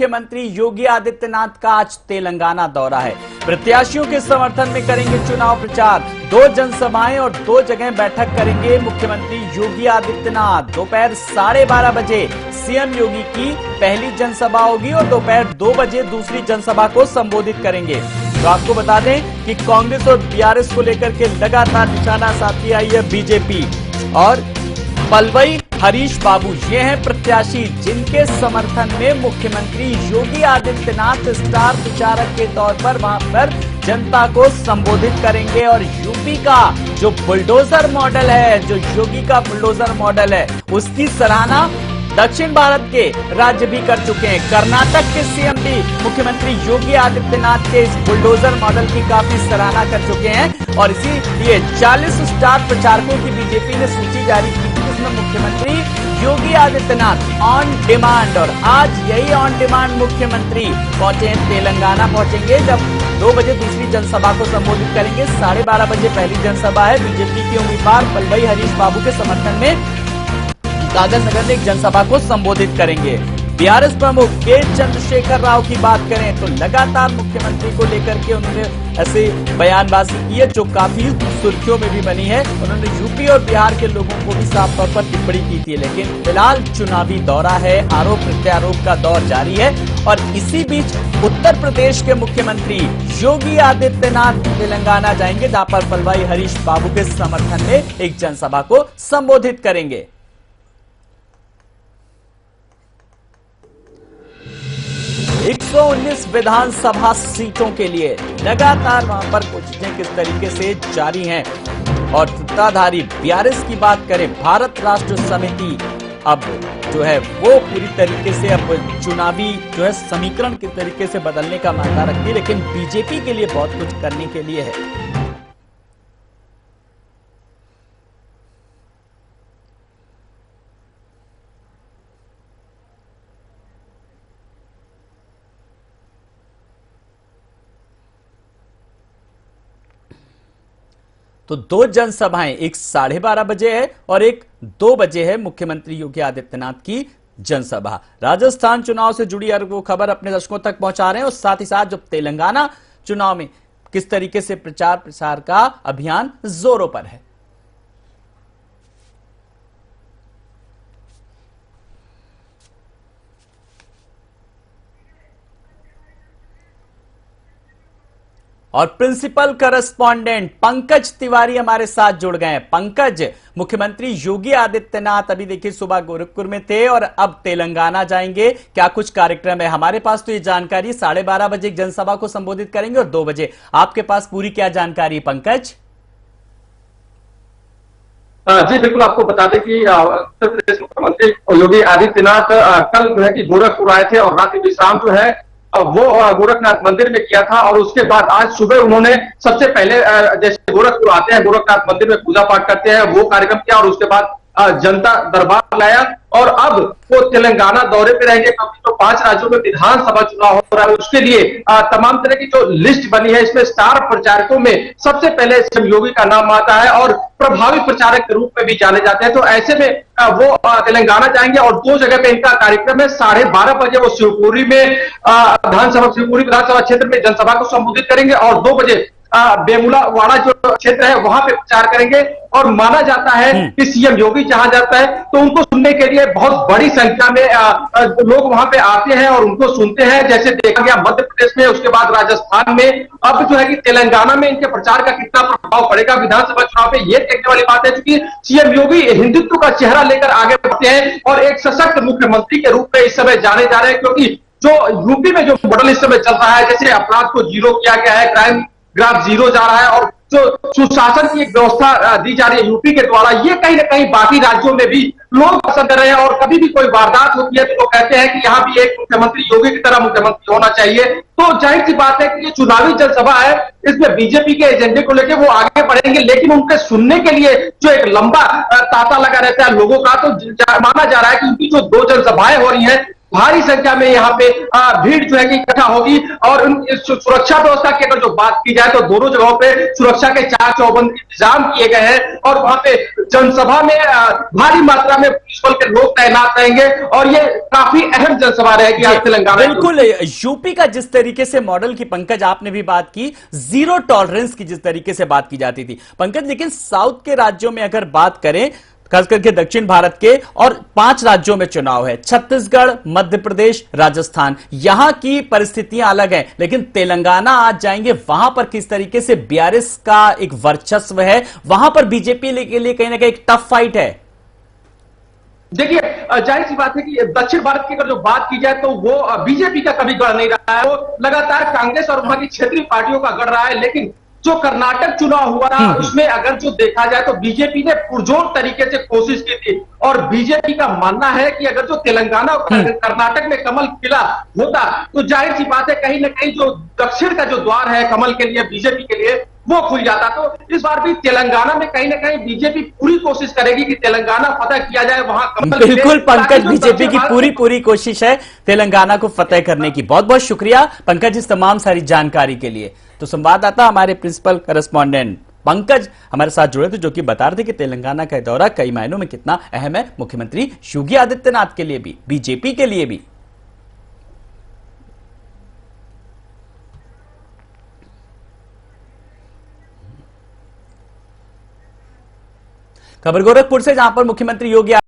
मुख्यमंत्री योगी आदित्यनाथ का आज तेलंगाना दौरा है। प्रत्याशियों के समर्थन में करेंगे चुनाव प्रचार। 2 जनसभाएं और 2 जगह बैठक करेंगे मुख्यमंत्री योगी आदित्यनाथ। दोपहर 12:30 बजे सीएम योगी की पहली जनसभा होगी और दोपहर 2 बजे दूसरी जनसभा को संबोधित करेंगे। तो आपको बता दें कि कांग्रेस और बीआरएस को लेकर के लगातार निशाना साधती आई है बीजेपी। और पलवई हरीश बाबू ये हैं प्रत्याशी जिनके समर्थन में मुख्यमंत्री योगी आदित्यनाथ स्टार प्रचारक के तौर पर वहां पर जनता को संबोधित करेंगे। और यूपी का जो बुलडोजर मॉडल है, जो योगी का बुलडोजर मॉडल है, उसकी सराहना दक्षिण भारत के राज्य भी कर चुके हैं। कर्नाटक के सीएम भी मुख्यमंत्री योगी आदित्यनाथ के इस बुलडोजर मॉडल की काफी सराहना कर चुके हैं। और इसीलिए 40 स्टार प्रचारकों की बीजेपी ने सूची जारी की थी, जिसमें मुख्यमंत्री योगी आदित्यनाथ ऑन डिमांड, और आज यही ऑन डिमांड मुख्यमंत्री पहुंचे हैं, तेलंगाना पहुंचेंगे। जब 2 बजे दूसरी जनसभा को संबोधित करेंगे, 12:30 बजे पहली जनसभा है। बीजेपी के उम्मीदवार पलवई हरीश बाबू के समर्थन में कागज नगर में एक जनसभा को संबोधित करेंगे। बीआरएस प्रमुख के चंद्रशेखर राव की बात करें तो लगातार मुख्यमंत्री को लेकर के उन्होंने ऐसे बयानबाजी की है जो काफी सुर्खियों में भी बनी है। उन्होंने यूपी और बिहार के लोगों को भी साफ तौर पर टिप्पणी की थी। लेकिन फिलहाल चुनावी दौरा है, आरोप प्रत्यारोप का दौर जारी है। और इसी बीच उत्तर प्रदेश के मुख्यमंत्री योगी आदित्यनाथ तेलंगाना जाएंगे, जहां पर पलवई हरीश बाबू के समर्थन में एक जनसभा को संबोधित करेंगे। 119 विधानसभा सीटों के लिए लगातार वहां पर कोशिशें किस तरीके से जारी हैं। और सत्ताधारी बीआरएस की बात करें, भारत राष्ट्र समिति अब जो है वो पूरी तरीके से अब चुनावी जो है समीकरण किस तरीके से बदलने का मामला रखती है। लेकिन बीजेपी के लिए बहुत कुछ करने के लिए है। तो 2 जनसभाएं, एक 12:30 बजे है और एक 2 बजे है मुख्यमंत्री योगी आदित्यनाथ की जनसभा। राजस्थान चुनाव से जुड़ी हर वो खबर अपने दर्शकों तक पहुंचा रहे हैं और साथ ही साथ जो तेलंगाना चुनाव में किस तरीके से प्रचार प्रसार का अभियान जोरों पर है। और प्रिंसिपल करस्पॉन्डेंट पंकज तिवारी हमारे साथ जुड़ गए हैं। पंकज, मुख्यमंत्री योगी आदित्यनाथ अभी देखिए सुबह गोरखपुर में थे और अब तेलंगाना जाएंगे, क्या कुछ कार्यक्रम है? हमारे पास तो ये जानकारी 12:30 बजे एक जनसभा को संबोधित करेंगे और 2 बजे। आपके पास पूरी क्या जानकारी है पंकज? जी बिल्कुल, आपको बता दें कि उत्तर प्रदेश मुख्यमंत्री योगी आदित्यनाथ कल जो है कि गोरखपुर आए थे और रात्रि विश्राम जो है वो गोरखनाथ मंदिर में किया था। और उसके बाद आज सुबह उन्होंने सबसे पहले जैसे गोरखपुर आते हैं, गोरखनाथ मंदिर में पूजा पाठ करते हैं, वो कार्यक्रम किया और उसके बाद जनता दरबार लाया। और अब वो तेलंगाना दौरे पे रहेंगे क्योंकि तो 5 राज्यों में विधानसभा चुनाव हो रहा है। उसके लिए तमाम तरह की जो लिस्ट बनी है, इसमें स्टार प्रचारकों में सबसे पहले सीएम योगी का नाम आता है और प्रभावी प्रचारक के रूप में भी जाने जाते हैं। तो ऐसे में वो तेलंगाना जाएंगे और 2 जगह पे इनका कार्यक्रम है। 12:30 बजे वो शिवपुरी में शिवपुरी विधानसभा क्षेत्र में जनसभा को संबोधित करेंगे और 2 बजे बेमुलावाड़ा जो क्षेत्र है वहां पे प्रचार करेंगे। और माना जाता है कि सीएम योगी जहां जाता है तो उनको सुनने के लिए बहुत बड़ी संख्या में लोग वहां पे आते हैं और उनको सुनते हैं। जैसे देखा गया मध्य प्रदेश में, उसके बाद राजस्थान में, अब जो है कि तेलंगाना में इनके प्रचार का कितना प्रभाव पड़ेगा विधानसभा चुनाव पे, ये देखने वाली बात है। क्योंकि सीएम योगी हिंदुत्व का चेहरा लेकर आगे बढ़ते हैं और एक सशक्त मुख्यमंत्री के रूप में इस समय जाने जा रहे हैं। क्योंकि जो यूपी में जो मॉडल इस समय चल रहा है, जैसे अपराध को 0 किया गया है, क्राइम ग्राफ 0 जा रहा है और जो सुशासन की एक व्यवस्था दी जा रही है यूपी के द्वारा, ये कहीं ना कहीं बाकी राज्यों में भी लोग पसंद कर रहे हैं। और कभी भी कोई वारदात होती है तो लोग कहते हैं कि यहाँ भी एक मुख्यमंत्री योगी की तरह मुख्यमंत्री होना चाहिए। तो जाहिर सी बात है कि ये चुनावी जनसभा है, इसमें बीजेपी के एजेंडे को लेकर वो आगे बढ़ेंगे। लेकिन उनके सुनने के लिए जो एक लंबा तांता लगा रहता है लोगों का, तो माना जा रहा है कि उनकी जो 2 जनसभाएं हो रही है भारी संख्या में यहाँ पे भीड़ जो है कि इकट्ठा होगी। और सुरक्षा व्यवस्था की अगर जो बात की जाए तो दोनों जगहों पे सुरक्षा के चाक चौबंद इंतजाम किए गए हैं और वहां पे जनसभा में भारी मात्रा में पुलिस बल के लोग तैनात रहेंगे और ये काफी अहम जनसभा रहेगी आज तेलंगाना। बिल्कुल, यूपी का जिस तरीके से मॉडल की पंकज आपने भी बात की, जीरो टॉलरेंस की जिस तरीके से बात की जाती थी पंकज, लेकिन साउथ के राज्यों में अगर बात करें, खास करके दक्षिण भारत के, और 5 राज्यों में चुनाव है, छत्तीसगढ़, मध्य प्रदेश, राजस्थान, यहां की परिस्थितियां अलग हैं, लेकिन तेलंगाना आज जाएंगे, वहां पर किस तरीके से बीआरएस का एक वर्चस्व है, वहां पर बीजेपी के लिए कहीं ना कहीं एक टफ फाइट है। देखिए, जाहिर सी बात है कि दक्षिण भारत की अगर जो बात की जाए तो वो बीजेपी का कभी गढ़ नहीं रहा है, वो लगातार कांग्रेस और वहां की क्षेत्रीय पार्टियों का गढ़ रहा है। लेकिन जो कर्नाटक चुनाव हुआ था उसमें अगर जो देखा जाए तो बीजेपी ने पुरजोर तरीके से कोशिश की थी और बीजेपी का मानना है कि अगर जो तेलंगाना और कर्नाटक में कमल खिला होता तो जाहिर सी बात है कहीं ना कहीं जो दक्षिण का जो द्वार है कमल के लिए, बीजेपी के लिए, वो खुल जाता। तो इस बार भी तेलंगाना में कहीं ना कहीं बीजेपी पूरी कोशिश करेगी कि तेलंगाना फतह किया जाए, वहां कमल। बिल्कुल पंकज, बीजेपी की पूरी कोशिश है तेलंगाना को फतेह करने की। बहुत बहुत शुक्रिया पंकज इस तमाम सारी जानकारी के लिए। तो संवाददाता हमारे प्रिंसिपल करस्पॉन्डेंट पंकज हमारे साथ जुड़े थे, जो कि बता रहे थे कि तेलंगाना का दौरा कई मायनों में कितना अहम है मुख्यमंत्री योगी आदित्यनाथ के लिए भी, बीजेपी के लिए भी। खबर गोरखपुर से, जहां पर मुख्यमंत्री योगी